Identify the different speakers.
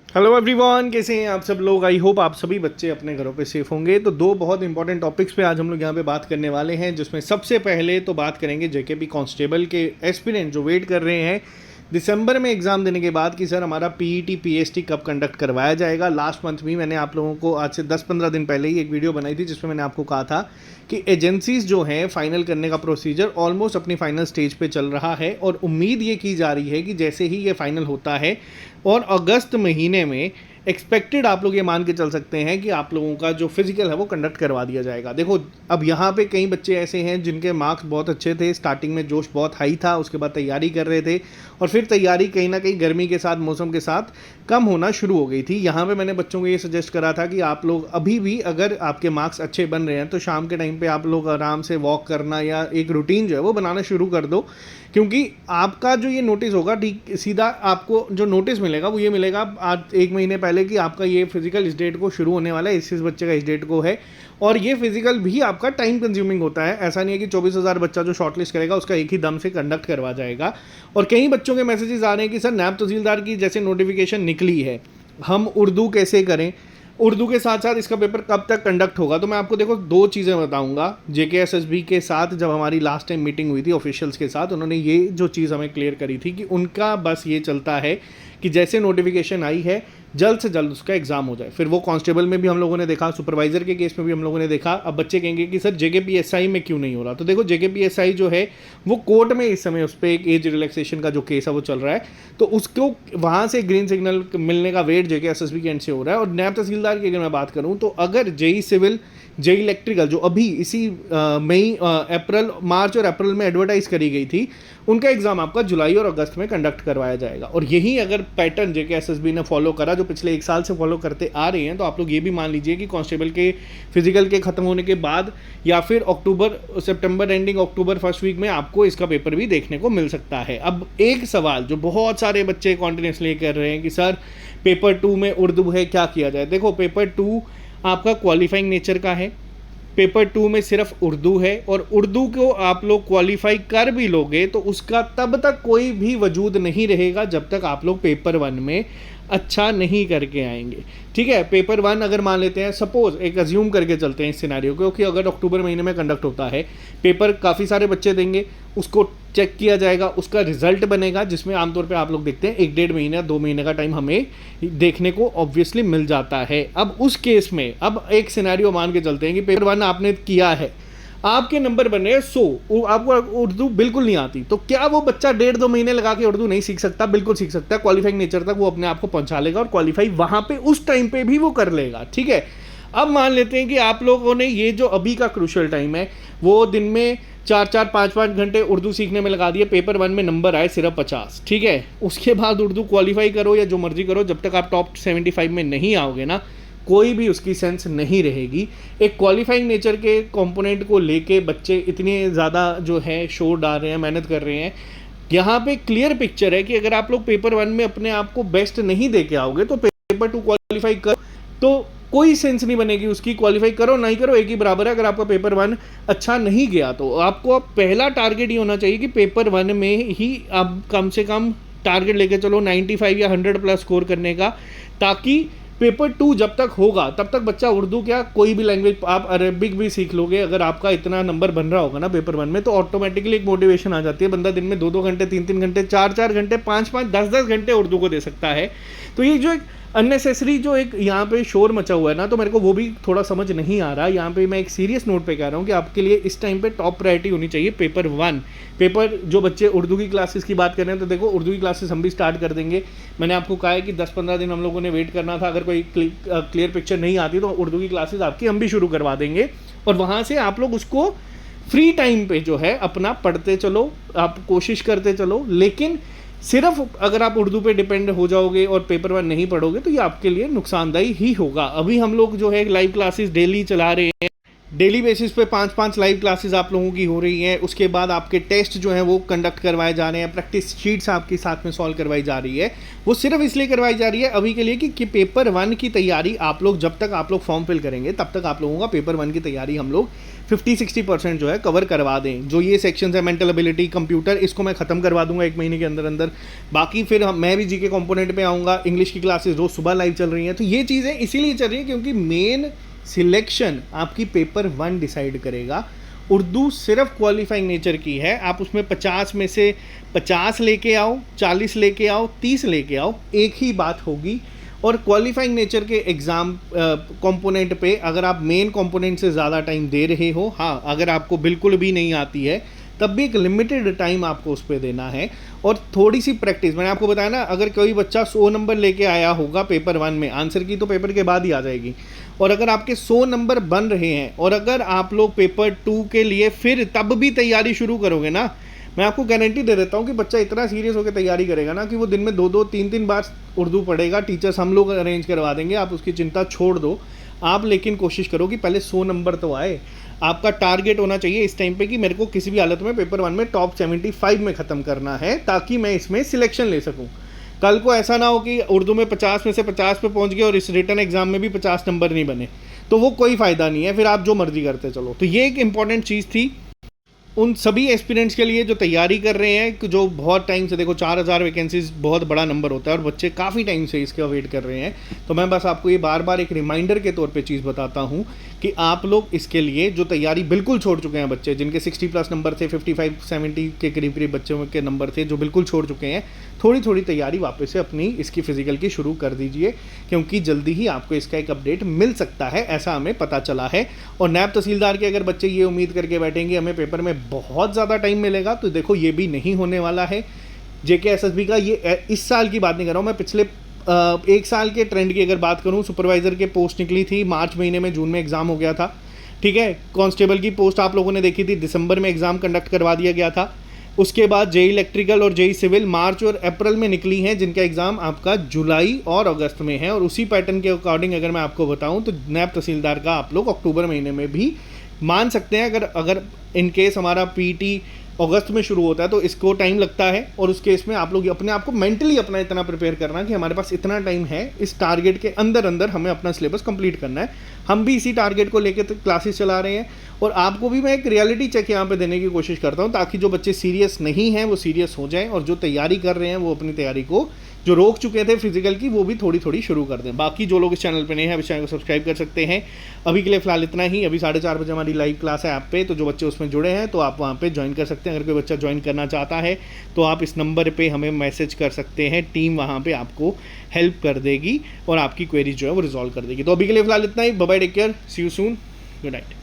Speaker 1: Hello everyone, कैसे हैं आप सब लोग। आई होप आप सभी बच्चे अपने घरों पे सेफ होंगे। तो दो बहुत इंपॉर्टेंट टॉपिक्स पे आज हम लोग यहाँ पे बात करने वाले हैं, जिसमें सबसे पहले तो बात करेंगे जेकेपी कांस्टेबल के एस्पिरेंट जो वेट कर रहे हैं दिसंबर में एग्ज़ाम देने के बाद कि सर हमारा पीईटी पीएसटी कब कंडक्ट करवाया जाएगा। लास्ट मंथ भी मैंने आप लोगों को आज से 10-15 दिन पहले ही एक वीडियो बनाई थी जिसमें मैंने आपको कहा था कि एजेंसीज जो हैं फाइनल करने का प्रोसीजर ऑलमोस्ट अपनी फाइनल स्टेज पे चल रहा है और उम्मीद ये की जा रही है कि जैसे ही ये फाइनल होता है और अगस्त महीने में एक्सपेक्टेड आप लोग ये मान के चल सकते हैं कि आप लोगों का जो फिजिकल है वो कंडक्ट करवा दिया जाएगा। देखो, अब यहाँ पे कई बच्चे ऐसे हैं जिनके मार्क्स बहुत अच्छे थे, स्टार्टिंग में जोश बहुत हाई था, उसके बाद तैयारी कर रहे थे और फिर तैयारी कहीं ना कहीं गर्मी के साथ मौसम के साथ कम होना शुरू हो गई थी। यहाँ पे मैंने बच्चों को ये सजेस्ट करा था कि आप लोग अभी भी अगर आपके मार्क्स अच्छे बन रहे हैं तो शाम के टाइम पे आप लोग आराम से वॉक करना या एक रूटीन जो है वो बनाना शुरू कर दो, क्योंकि आपका जो ये नोटिस होगा ठीक सीधा आपको जो नोटिस मिलेगा वो ये मिलेगा आज 1 महीने पहले कि आपका ये फिजिकल इस डेट को शुरू होने वाला है, इस बच्चे का इस डेट को है। और ये फिजिकल भी आपका टाइम कंज्यूमिंग होता है, ऐसा नहीं है कि 24,000 बच्चा जो शॉर्टलिस्ट करेगा उसका एक ही दम से कंडक्ट करवा जाएगा। और कई बच्चों के मैसेजेस आ रहे हैं कि सर नैब तहसीलदार की जैसे नोटिफिकेशन निकली है, हम उर्दू कैसे करें, उर्दू के साथ साथ इसका पेपर कब तक कंडक्ट होगा। तो मैं आपको देखो 2 चीज़ें बताऊंगा। जेकेएसएसबी के साथ जब हमारी लास्ट टाइम मीटिंग हुई थी ऑफिशियल्स के साथ, उन्होंने ये जो चीज़ हमें क्लियर करी थी कि उनका बस ये चलता है कि जैसे नोटिफिकेशन आई है जल्द से जल्द उसका एग्जाम हो जाए। फिर वो कांस्टेबल में भी हम लोगों ने देखा, सुपरवाइजर के केस में भी हम लोगों ने देखा। अब बच्चे कहेंगे कि सर जेकेपीएसआई में क्यों नहीं हो रहा, तो देखो जेकेपीएसआई जो है वो कोर्ट में इस समय उस पर एक एज रिलैक्सेशन का जो केस है वो चल रहा है, तो उसको वहाँ से ग्रीन सिग्नल मिलने का वेट जेकेएसएसबी के एंड से हो रहा है। और नैब तहसीलदार की अगर मैं बात करूँ तो अगर जेई सिविल जेई इलेक्ट्रिकल जो अभी इसी मई अप्रैल मार्च और अप्रैल में एडवर्टाइज करी गई थी, उनका एग्जाम आपका जुलाई और अगस्त में कंडक्ट करवाया जाएगा। और यही अगर पैटर्न जेकेएसएसबी ने फॉलो करा जो पिछले 1 साल से फॉलो करते आ रहे हैं, तो आप लोग ये भी मान लीजिए कि कांस्टेबल के फिजिकल के खत्म होने के बाद या फिर सितंबर एंडिंग अक्टूबर फर्स्ट वीक में आपको इसका पेपर भी देखने को मिल सकता है। अब एक सवाल जो बहुत सारे बच्चे कॉन्टिन्यूसली कर रहे हैं कि सर पेपर 2 में उर्दू है, क्या किया जाए। देखो, पेपर 2 आपका क्वालिफाइंग नेचर का है, पेपर 2 में सिर्फ उर्दू है और उर्दू को आप लोग क्वालिफाई कर भी लोगे तो उसका तब तक कोई भी वजूद नहीं रहेगा जब तक आप लोग पेपर 1 में अच्छा नहीं करके आएंगे। ठीक है, पेपर 1 अगर मान लेते हैं, सपोज एक अज्यूम करके चलते हैं इस सिनेरियो को कि अगर अक्टूबर महीने में कंडक्ट होता है, पेपर काफ़ी सारे बच्चे देंगे, उसको चेक किया जाएगा, उसका रिजल्ट बनेगा, जिसमें आमतौर पे आप लोग देखते हैं 1-1.5 महीना 2 महीने का टाइम हमें देखने को ऑब्वियसली मिल जाता है। अब उस केस में अब एक सिनेरियो मान के चलते हैं कि पेपर 1 आपने किया है, आपके नंबर बन रहे हैं 100, आपको उर्दू बिल्कुल नहीं आती, तो क्या वो बच्चा 1.5-2 महीने लगा के उर्दू नहीं सीख सकता? बिल्कुल सीख सकता है। क्वालिफाइंग नेचर तक वो अपने आप को पहुंचा लेगा और क्वालिफाई वहां पे उस टाइम पे भी वो कर लेगा। ठीक है, अब मान लेते हैं कि आप लोगों ने ये जो अभी का क्रूशियल टाइम है वो दिन में 4-4 5-5 घंटे उर्दू सीखने में लगा दिए, पेपर 1 में नंबर आए सिर्फ 50। ठीक है, उसके बाद उर्दू क्वालिफाई करो या जो मर्जी करो, जब तक आप टॉप 75 में नहीं आओगे ना, कोई भी उसकी सेंस नहीं रहेगी। एक क्वालिफाइंग नेचर के कंपोनेंट को लेके बच्चे इतने ज़्यादा जो है शोर डाल रहे हैं, मेहनत कर रहे हैं। यहाँ पे क्लियर पिक्चर है कि अगर आप लोग पेपर 1 में अपने आप को बेस्ट नहीं दे के आओगे तो पेपर 2 क्वालिफाई करो तो कोई सेंस नहीं बनेगी उसकी। क्वालिफाई करो नहीं करो एक ही बराबर है। अगर आपका पेपर 1 अच्छा नहीं गया तो आपको अब पहला टारगेट ये होना चाहिए कि पेपर 1 में ही आप कम से कम टारगेट लेके चलो 95 या 100 प्लस स्कोर करने का, ताकि पेपर 2 जब तक होगा तब तक बच्चा उर्दू क्या कोई भी लैंग्वेज, आप अरबिक भी सीख लोगे। अगर आपका इतना नंबर बन रहा होगा ना पेपर 1 में, तो ऑटोमेटिकली एक मोटिवेशन आ जाती है, बंदा दिन में 2-2 घंटे 3-3 घंटे 4-4 घंटे 5-5 10-10 घंटे उर्दू को दे सकता है। तो ये जो एक अननेसेसरी जो एक यहाँ पे शोर मचा हुआ है ना, तो मेरे को वो भी थोड़ा समझ नहीं आ रहा। यहाँ पे मैं एक सीरियस नोट पे कह रहा हूँ कि आपके लिए इस टाइम पे टॉप प्रायोरिटी होनी चाहिए पेपर 1। पेपर जो बच्चे उर्दू की क्लासेस की बात कर रहे हैं, तो देखो उर्दू की क्लासेस हम भी स्टार्ट कर देंगे। मैंने आपको कहा है कि 10-15 दिन हम लोगों ने वेट करना था, अगर कोई क्लियर पिक्चर नहीं आती तो उर्दू की क्लासेस आपकी हम भी शुरू करवा देंगे और वहाँ से आप लोग उसको फ्री टाइम पे जो है अपना पढ़ते चलो, आप कोशिश करते चलो। लेकिन सिर्फ अगर आप उर्दू पे डिपेंड हो जाओगे और पेपर 1 नहीं पढ़ोगे तो ये आपके लिए नुकसानदायी ही होगा। अभी हम लोग जो है लाइव क्लासेस डेली चला रहे हैं, डेली बेसिस पे 5-5 लाइव क्लासेस आप लोगों की हो रही हैं। उसके बाद आपके टेस्ट जो हैं वो कंडक्ट करवाए जा रहे हैं, प्रैक्टिस शीट्स आपके साथ में सॉल्व करवाई जा रही है। वो सिर्फ इसलिए करवाई जा रही है अभी के लिए कि पेपर 1 की तैयारी आप लोग जब तक आप लोग फॉर्म फिल करेंगे तब तक आप लोगों का पेपर 1 की तैयारी हम लोग 50-60% जो है कवर करवा दें। जो ये सेक्शन है मेंटल एबिलिटी, कंप्यूटर, इसको मैं ख़त्म करवा दूंगा 1 महीने के अंदर अंदर। बाकी फिर मैं भी जीके कंपोनेंट पे आऊँगा। इंग्लिश की क्लासेस रोज़ सुबह लाइव चल रही हैं। तो ये चीज़ें इसीलिए चल रही हैं क्योंकि मेन सिलेक्शन आपकी पेपर 1 डिसाइड करेगा। उर्दू सिर्फ क्वालिफाइंग नेचर की है। आप उसमें 50 में से 50 लेके आओ, 40 लेके आओ, 30 लेके आओ, एक ही बात होगी। और क्वालिफाइंग नेचर के एग्ज़ाम कंपोनेंट पे अगर आप मेन कंपोनेंट से ज़्यादा टाइम दे रहे हो, हाँ अगर आपको बिल्कुल भी नहीं आती है तब भी एक लिमिटेड टाइम आपको उस पर देना है और थोड़ी सी प्रैक्टिस। मैंने आपको बताया ना, अगर कोई बच्चा 100 नंबर लेके आया होगा पेपर 1 में, आंसर की तो पेपर के बाद ही आ जाएगी। और अगर आपके 100 नंबर बन रहे हैं और अगर आप लोग पेपर 2 के लिए फिर तब भी तैयारी शुरू करोगे ना, मैं आपको गारंटी दे देता हूँ कि बच्चा इतना सीरियस होकर तैयारी करेगा ना कि वो दिन में 2-2, 3-3 बार उर्दू पढ़ेगा। टीचर्स हम लोग अरेंज करवा देंगे, आप उसकी चिंता छोड़ दो। आप लेकिन कोशिश करो कि पहले 100 नंबर तो आए। आपका टारगेट होना चाहिए इस टाइम पे कि मेरे को किसी भी हालत में पेपर 1 में टॉप 75 में ख़त्म करना है ताकि मैं इसमें सिलेक्शन ले सकूं। कल को ऐसा ना हो कि उर्दू में 50 में से 50 पे पहुंच गए और इस रिटर्न एग्जाम में भी 50 नंबर नहीं बने, तो वो कोई फ़ायदा नहीं है, फिर आप जो मर्जी करते चलो। तो ये एक इंपॉर्टेंट चीज़ थी उन सभी एस्पिरेंट्स के लिए जो तैयारी कर रहे हैं, जो बहुत टाइम से, देखो 4000 वैकेंसीज बहुत बड़ा नंबर होता है और बच्चे काफ़ी टाइम से इसका वेट कर रहे हैं। तो मैं बस आपको ये बार बार एक रिमाइंडर के तौर पे चीज़ बताता हूँ कि आप लोग इसके लिए जो तैयारी बिल्कुल छोड़ चुके हैं, बच्चे जिनके 60+ नंबर थे, 55-70 के करीब करीब बच्चों के नंबर थे जो बिल्कुल छोड़ चुके हैं, थोड़ी थोड़ी तैयारी वापस से अपनी इसकी फ़िज़िकल की शुरू कर दीजिए क्योंकि जल्दी ही आपको इसका एक अपडेट मिल सकता है, ऐसा हमें पता चला है। और नायब तहसीलदार के अगर बच्चे ये उम्मीद करके बैठेंगे हमें पेपर में बहुत ज़्यादा टाइम मिलेगा, तो देखो ये भी नहीं होने वाला है। JK-SSB का ये इस साल की बात नहीं कर रहा हूँ मैं, पिछले 1 साल के ट्रेंड की अगर बात करूँ, सुपरवाइज़र के पोस्ट निकली थी मार्च महीने में, जून में एग्ज़ाम हो गया था, ठीक है। कांस्टेबल की पोस्ट आप लोगों ने देखी थी, दिसंबर में एग्ज़ाम कंडक्ट करवा दिया गया था। उसके बाद JEE इलेक्ट्रिकल और JEE सिविल मार्च और अप्रैल में निकली हैं, जिनका एग्ज़ाम आपका जुलाई और अगस्त में है। और उसी पैटर्न के अकॉर्डिंग अगर मैं आपको बताऊं तो नायब तहसीलदार का आप लोग अक्टूबर महीने में भी मान सकते हैं। अगर इन केस हमारा PT अगस्त में शुरू होता है तो इसको टाइम लगता है, और उस केस में आप लोग अपने आप को मेंटली अपना इतना प्रिपेयर करना कि हमारे पास इतना टाइम है, इस टारगेट के अंदर अंदर हमें अपना सिलेबस कंप्लीट करना है। हम भी इसी टारगेट को लेकर क्लासेस चला रहे हैं और आपको भी मैं एक रियलिटी चेक यहाँ पे देने की कोशिश करता हूँ ताकि जो बच्चे सीरियस नहीं हैं वो सीरियस हो जाएं और जो तैयारी कर रहे हैं वो अपनी तैयारी को, जो रोक चुके थे फिजिकल की, वो भी थोड़ी थोड़ी शुरू कर दें। बाकी जो लोग इस चैनल पे नए हैं इस चैनल को सब्सक्राइब कर सकते हैं। अभी के लिए फ़िलहाल इतना ही। अभी 4:30 बजे हमारी लाइव क्लास है ऐप पे, तो जो बच्चे उसमें जुड़े हैं तो आप वहाँ पे ज्वाइन कर सकते हैं। अगर कोई बच्चा ज्वाइन करना चाहता है तो आप इस नंबर पे हमें मैसेज कर सकते हैं, टीम वहाँ पे आपको हेल्प कर देगी और आपकी क्वेरी जो है वो रिजॉल्व कर देगी। तो अभी के लिए फ़िलहाल इतना ही। Bye bye, take care, see you soon, good night.